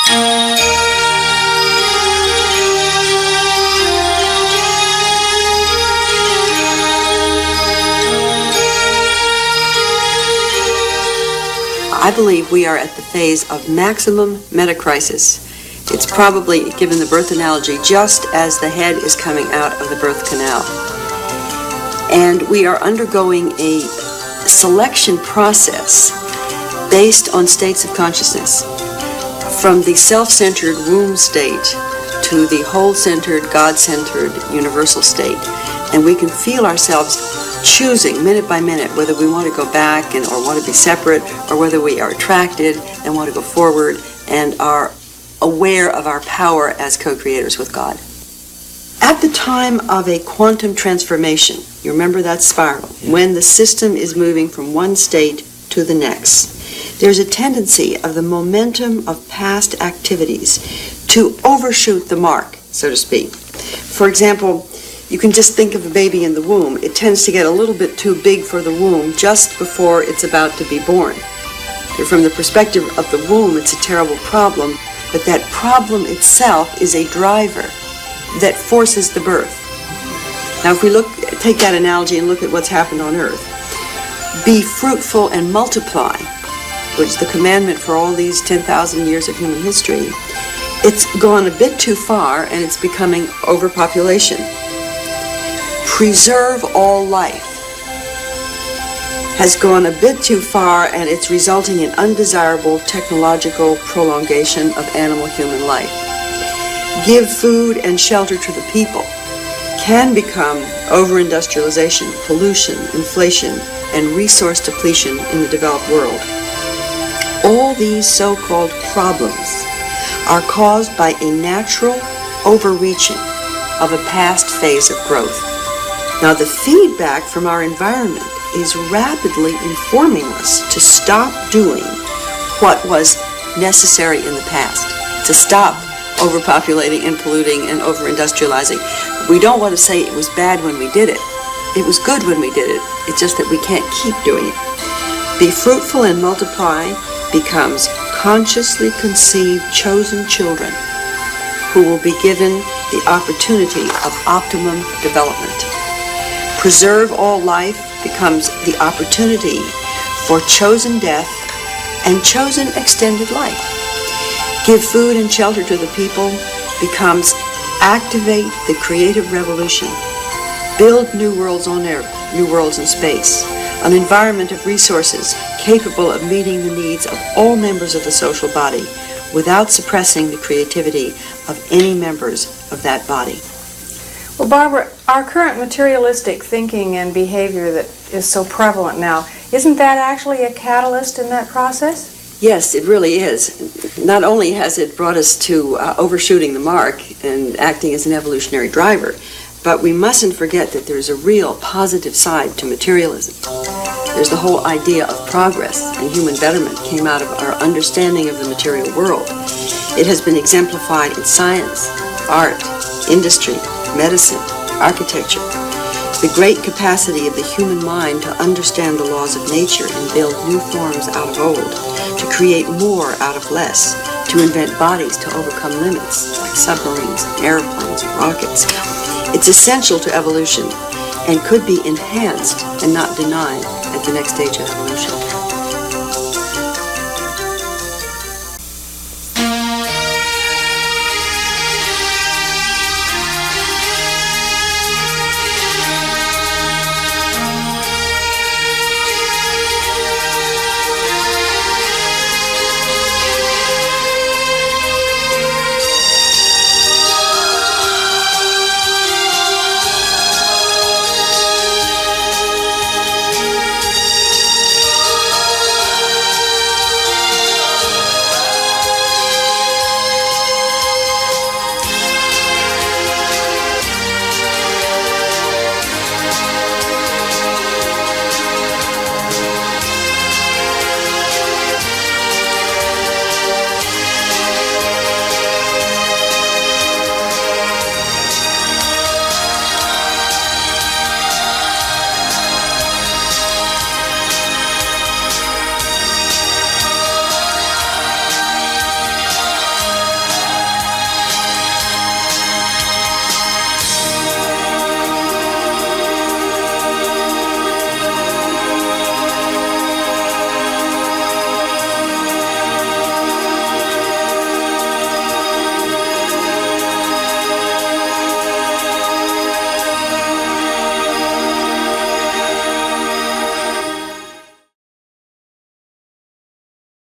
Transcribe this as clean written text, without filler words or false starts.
I believe we are at the phase of maximum metacrisis. It's probably, given the birth analogy, just as the head is coming out of the birth canal. And we are undergoing a selection process based on states of consciousness, from the self-centered womb state to the whole-centered, God-centered, universal state. And we can feel ourselves choosing minute by minute whether we want to go back or want to be separate, or whether we are attracted and want to go forward and are aware of our power as co-creators with God. At the time of a quantum transformation, you remember that spiral, when the system is moving from one state to the next, there's a tendency of the momentum of past activities to overshoot the mark, so to speak. For example, you can just think of a baby in the womb. It tends to get a little bit too big for the womb just before it's about to be born. From the perspective of the womb, it's a terrible problem, but that problem itself is a driver that forces the birth. Now, if we take that analogy and look at what's happened on Earth, be fruitful and multiply, which is the commandment for all these 10,000 years of human history, it's gone a bit too far and it's becoming overpopulation. Preserve all life has gone a bit too far, and it's resulting in undesirable technological prolongation of animal-human life. Give food and shelter to the people can become over-industrialization, pollution, inflation, and resource depletion in the developed world. All these so-called problems are caused by a natural overreaching of a past phase of growth. Now, the feedback from our environment is rapidly informing us to stop doing what was necessary in the past, to stop overpopulating and polluting and over-industrializing. We don't want to say it was bad when we did it. It was good when we did it. It's just that we can't keep doing it. Be fruitful and multiply becomes consciously conceived chosen children who will be given the opportunity of optimum development. Preserve all life becomes the opportunity for chosen death and chosen extended life. Give food and shelter to the people becomes activate the creative revolution. Build new worlds on Earth, new worlds in space, an environment of resources capable of meeting the needs of all members of the social body without suppressing the creativity of any members of that body. Well, Barbara, our current materialistic thinking and behavior that is so prevalent now, isn't that actually a catalyst in that process? Yes, it really is. Not only has it brought us to overshooting the mark and acting as an evolutionary driver, but we mustn't forget that there's a real positive side to materialism. There's the whole idea of progress and human betterment came out of our understanding of the material world. It has been exemplified in science, art, industry, medicine, architecture. The great capacity of the human mind to understand the laws of nature and build new forms out of old, to create more out of less, to invent bodies to overcome limits like submarines, airplanes, and rockets. It's essential to evolution and could be enhanced and not denied at the next stage of evolution.